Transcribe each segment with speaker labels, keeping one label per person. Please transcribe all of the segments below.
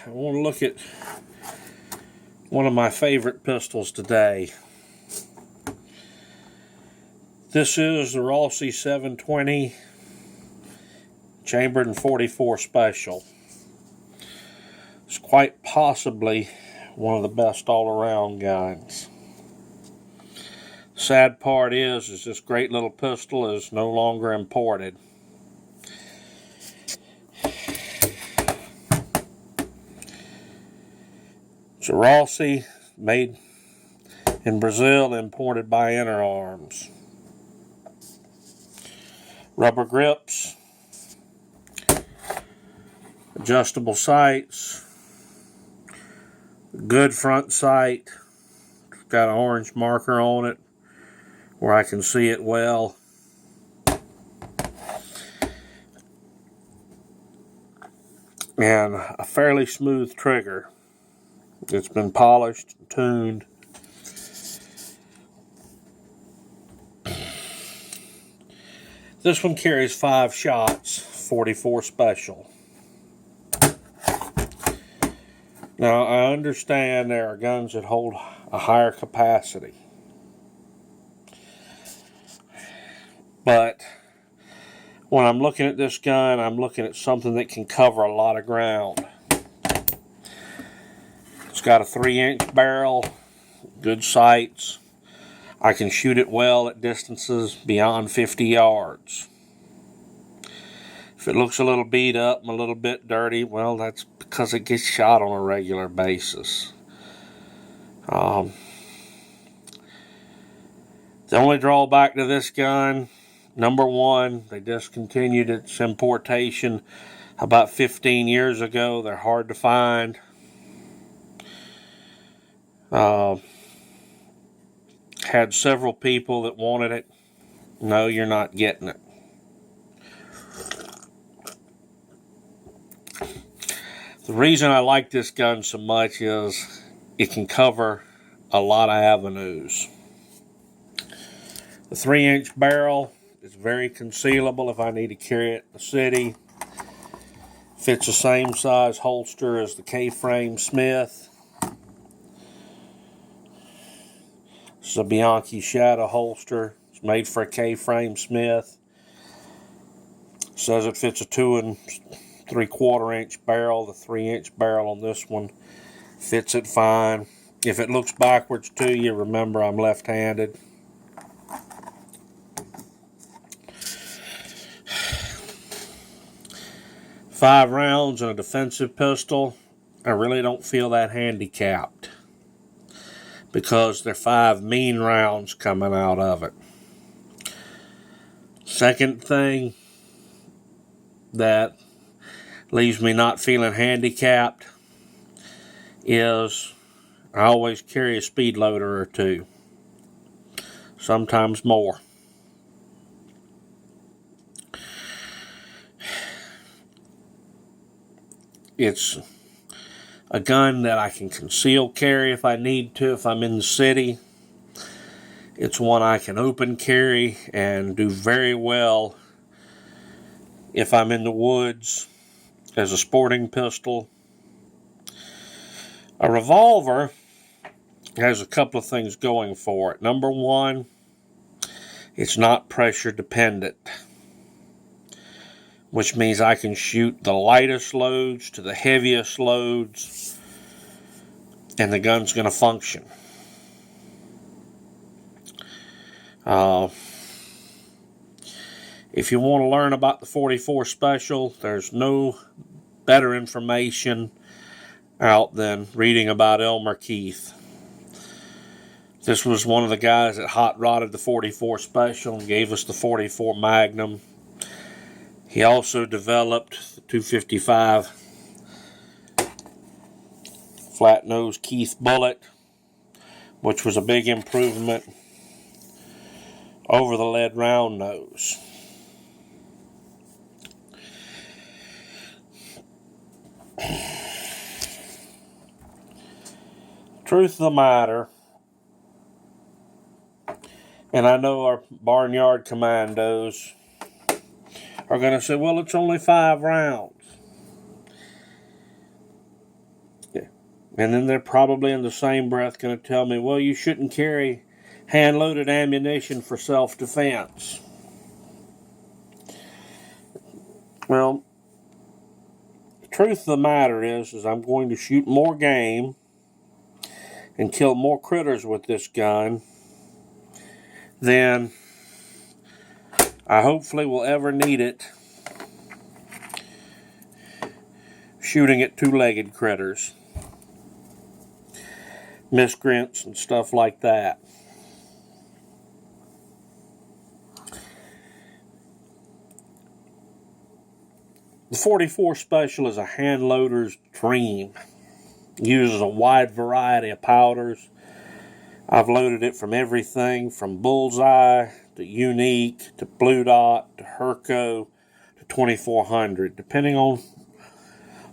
Speaker 1: I want to look at one of my favorite pistols today. This is the Rossi 720 chambered in .44 special. It's quite possibly one of the best all-around guns. Sad part is this great little pistol is no longer imported. It's a Rossi made in Brazil, imported by Inner Arms. Rubber grips, adjustable sights, good front sight. It's got an orange marker on it where I can see it well. And a fairly smooth trigger. It's been polished and tuned. This one carries 5 shots, .44 special. Now, I understand there are guns that hold a higher capacity. But when I'm looking at this gun, I'm looking at something that can cover a lot of ground. It's got a 3-inch barrel, good sights. I can shoot it well at distances beyond 50 yards. If it looks a little beat up and a little bit dirty, well, that's because it gets shot on a regular basis. The only drawback to this gun, number one, they discontinued its importation about 15 years ago. They're hard to find. Had several people that wanted it. No, you're not getting it. The reason I like this gun so much is it can cover a lot of avenues. The 3-inch barrel is very concealable if I need to carry it in the city. Fits the same size holster as the K-frame Smith. This is a Bianchi Shadow holster. It's made for a K-frame Smith. It says it fits a 2 3/4 inch barrel. The 3-inch barrel on this one fits it fine. If it looks backwards to you, remember I'm left-handed. Five rounds in a defensive pistol, I really don't feel that handicapped, because there are 5 mean rounds coming out of it. Second thing that leaves me not feeling handicapped is I always carry a speed loader or 2, sometimes more. It's a gun that I can conceal carry if I need to, if I'm in the city. It's one I can open carry and do very well if I'm in the woods as a sporting pistol. A revolver has a couple of things going for it. Number one, it's not pressure dependent, which means I can shoot the lightest loads to the heaviest loads and the gun's going to function. If you want to learn about the .44 special, there's no better information out than reading about Elmer Keith. This was one of the guys that hot rodded the .44 special and gave us the .44 Magnum. He also developed the .255 flat nose Keith bullet, which was a big improvement over the lead round nose. Truth of the matter, and I know our barnyard commandos are going to say, well, it's only 5 rounds. And then they're probably in the same breath going to tell me, well, you shouldn't carry hand-loaded ammunition for self-defense. Well, the truth of the matter is I'm going to shoot more game and kill more critters with this gun than I hopefully will ever need it shooting at two-legged critters, miscreants and stuff like that. The 44 Special is a hand loader's dream. It uses a wide variety of powders. I've loaded it from everything from Bullseye to Unique to Blue Dot to Herco to 2400, depending on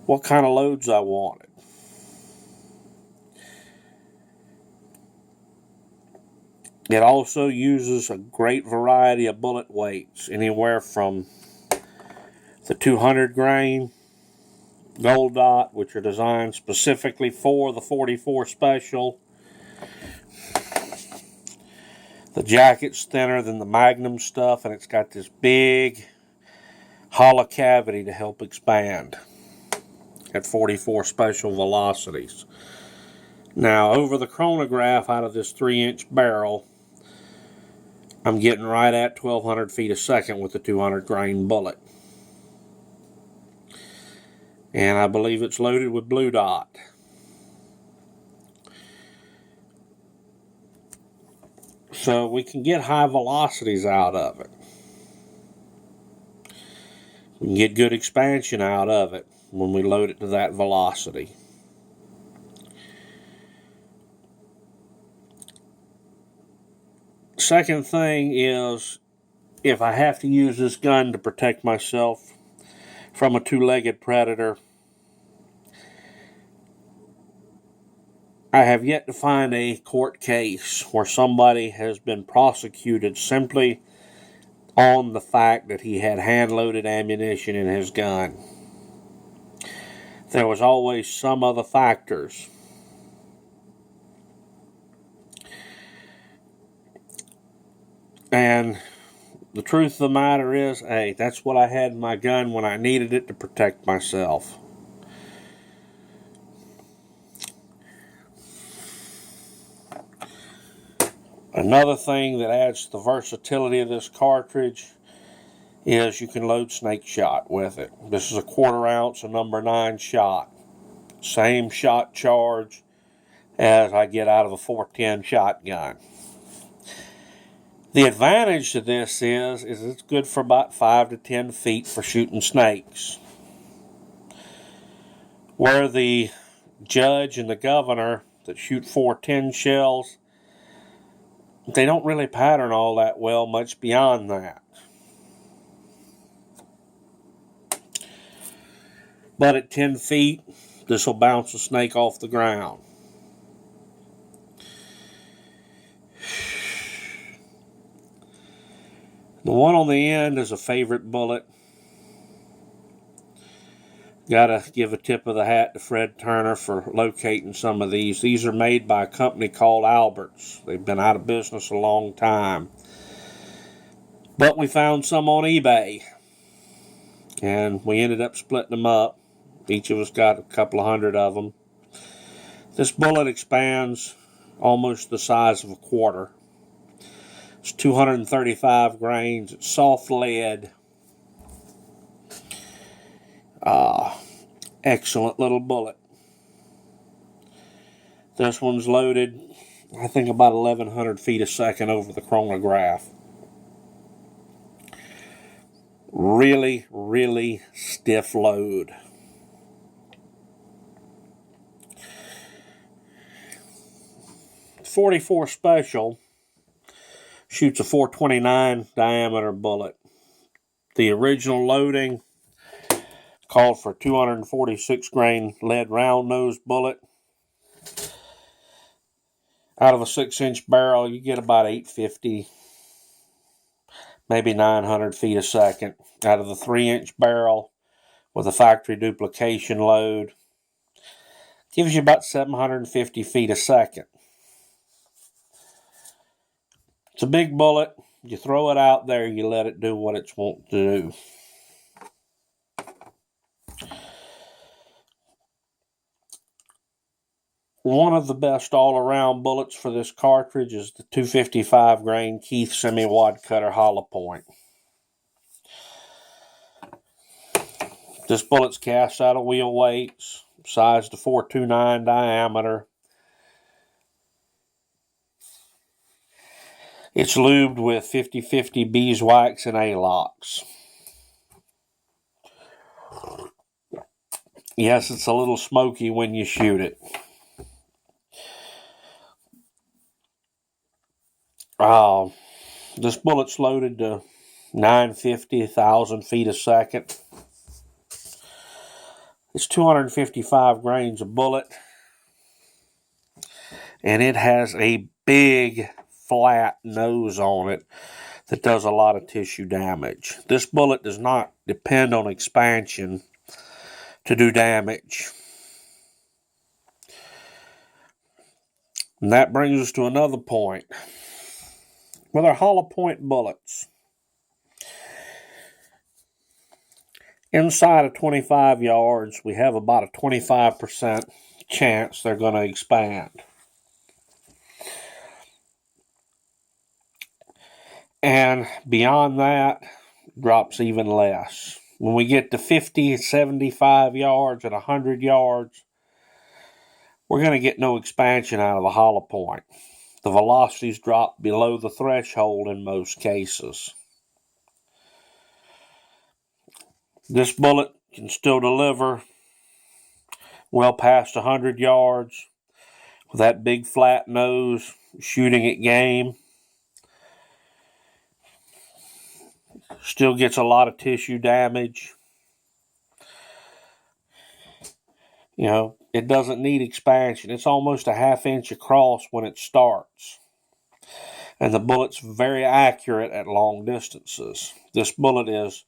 Speaker 1: what kind of loads I wanted. It also uses a great variety of bullet weights, anywhere from the 200 grain Gold Dot, which are designed specifically for the 44 Special. The jacket's thinner than the Magnum stuff, and it's got this big hollow cavity to help expand at 44 Special velocities. Now, over the chronograph out of this 3-inch barrel, I'm getting right at 1,200 feet a second with the 200 grain bullet. And I believe it's loaded with Blue Dot. So we can get high velocities out of it. We can get good expansion out of it when we load it to that velocity. Second thing is, if I have to use this gun to protect myself from a two-legged predator, I have yet to find a court case where somebody has been prosecuted simply on the fact that he had hand-loaded ammunition in his gun. There was always some other factors. And the truth of the matter is, hey, that's what I had in my gun when I needed it to protect myself. Another thing that adds to the versatility of this cartridge is you can load snake shot with it. This is a 1/4 ounce of number 9 shot. Same shot charge as I get out of a 410 shotgun. The advantage to this is it's good for about 5 to 10 feet for shooting snakes. Where the judge and the governor that shoot 410 shells, they don't really pattern all that well much beyond that. But at 10 feet, this will bounce a snake off the ground. The one on the end is a favorite bullet. Gotta give a tip of the hat to Fred Turner for locating some of these. These are made by a company called Albert's. They've been out of business a long time. But we found some on eBay, and we ended up splitting them up. Each of us got a couple of hundred of them. This bullet expands almost the size of a quarter. It's 235 grains. It's soft lead. Excellent little bullet. This one's loaded, I think, about 1,100 feet a second over the chronograph. Really, really stiff load. .44 Special shoots a 429 diameter bullet. The original loading called for 246 grain lead round nose bullet. Out of a 6-inch barrel, you get about 850, maybe 900 feet a second. Out of the 3-inch barrel with a factory duplication load, Gives you about 750 feet a second. It's a big bullet. You throw it out there, you let it do what it's wanting to do. One of the best all-around bullets for this cartridge is the 255 grain Keith semi-wad cutter hollow point. This bullet's cast out of wheel weights, size to 429 diameter. It's lubed with 50-50 beeswax and A-locks. Yes, it's a little smoky when you shoot it. This bullet's loaded to 950,000 feet a second. It's 255 grains of bullet. And it has a big flat nose on it that does a lot of tissue damage. This bullet does not depend on expansion to do damage. And that brings us to another point. With our hollow point bullets, inside of 25 yards, we have about a 25% chance they're going to expand. And beyond that, drops even less. When we get to 50, 75 yards and 100 yards, we're going to get no expansion out of the hollow point. The velocities drop below the threshold in most cases. This bullet can still deliver well past 100 yards with that big flat nose, shooting at game. Still gets a lot of tissue damage. You know, it doesn't need expansion. It's almost a ½ inch across when it starts. And the bullet's very accurate at long distances. This bullet is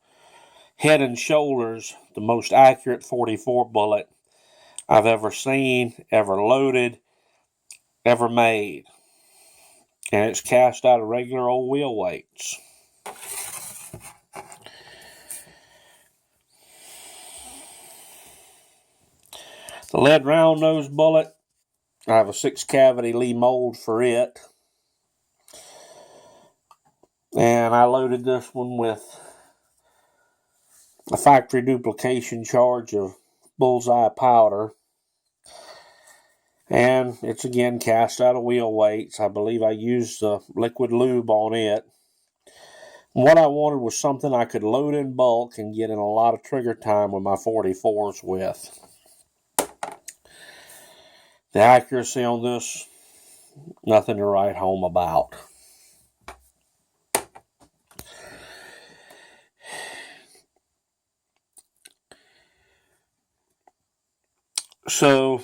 Speaker 1: head and shoulders the most accurate .44 bullet I've ever seen, ever loaded, ever made. And it's cast out of regular old wheel weights. The lead round nose bullet, I have a 6-cavity Lee mold for it. And I loaded this one with a factory duplication charge of bullseye powder. And it's again cast out of wheel weights. I believe I used the liquid lube on it. What I wanted was something I could load in bulk and get in a lot of trigger time with my 44s with. The accuracy on this, nothing to write home about. So,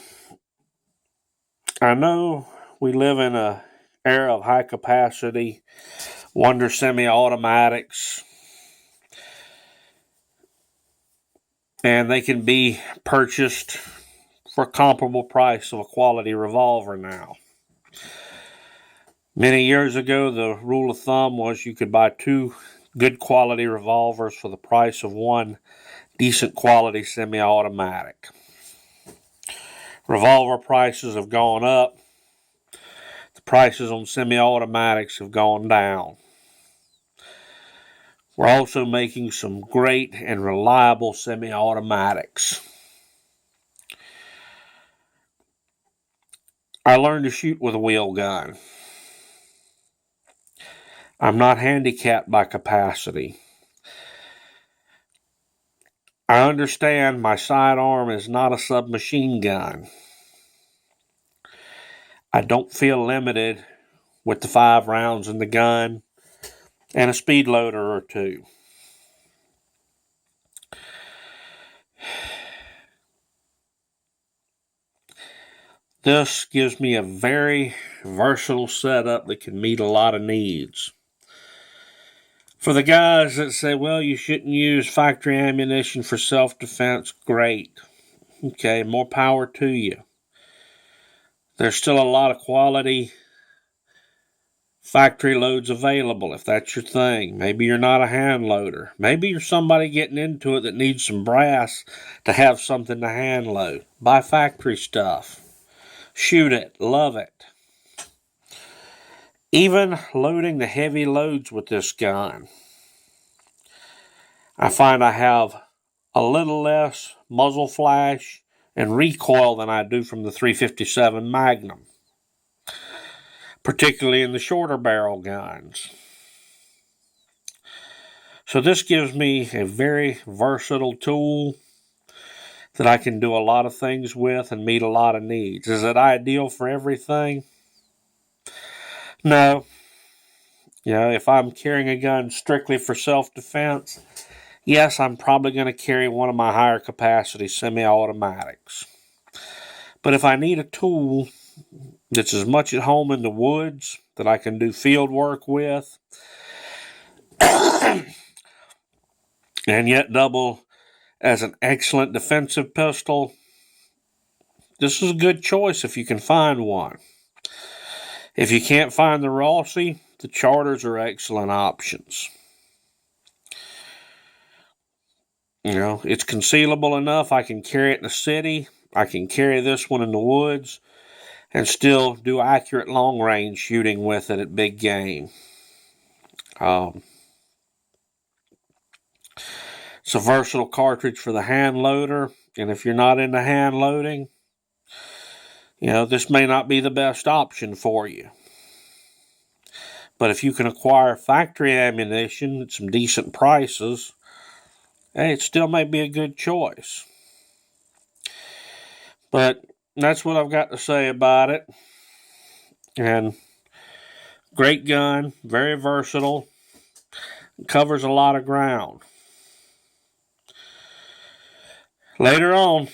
Speaker 1: I know we live in an era of high capacity, wonder semi-automatics, and they can be purchased for a comparable price of a quality revolver now. Many years ago, the rule of thumb was you could buy 2 good quality revolvers for the price of 1 decent quality semi-automatic. Revolver prices have gone up. The prices on semi-automatics have gone down. We're also making some great and reliable semi-automatics. I learned to shoot with a wheel gun. I'm not handicapped by capacity. I understand my sidearm is not a submachine gun. I don't feel limited with the 5 rounds in the gun and a speed loader or 2. This gives me a very versatile setup that can meet a lot of needs. For the guys that say, well, you shouldn't use factory ammunition for self-defense, great. Okay, more power to you. There's still a lot of quality factory loads available if that's your thing. Maybe you're not a hand loader. Maybe you're somebody getting into it that needs some brass to have something to hand load. Buy factory stuff. Shoot it. Love it. Even loading the heavy loads with this gun, I find I have a little less muzzle flash and recoil than I do from the 357 Magnum, particularly in the shorter barrel guns. So this gives me a very versatile tool that I can do a lot of things with and meet a lot of needs. Is it ideal for everything? No. If I'm carrying a gun strictly for self-defense, yes, I'm probably going to carry one of my higher capacity semi-automatics. But if I need a tool that's as much at home in the woods that I can do field work with, and yet double as an excellent defensive pistol, this is a good choice if you can find one. If you can't find the Rossi, the Charters are excellent options. It's concealable enough. I can carry it in the city. I can carry this one in the woods and still do accurate long-range shooting with it at big game. It's a versatile cartridge for the hand loader, and if you're not into hand loading, this may not be the best option for you. But if you can acquire factory ammunition at some decent prices, it still may be a good choice. But that's what I've got to say about it. And great gun, very versatile, covers a lot of ground. Later on,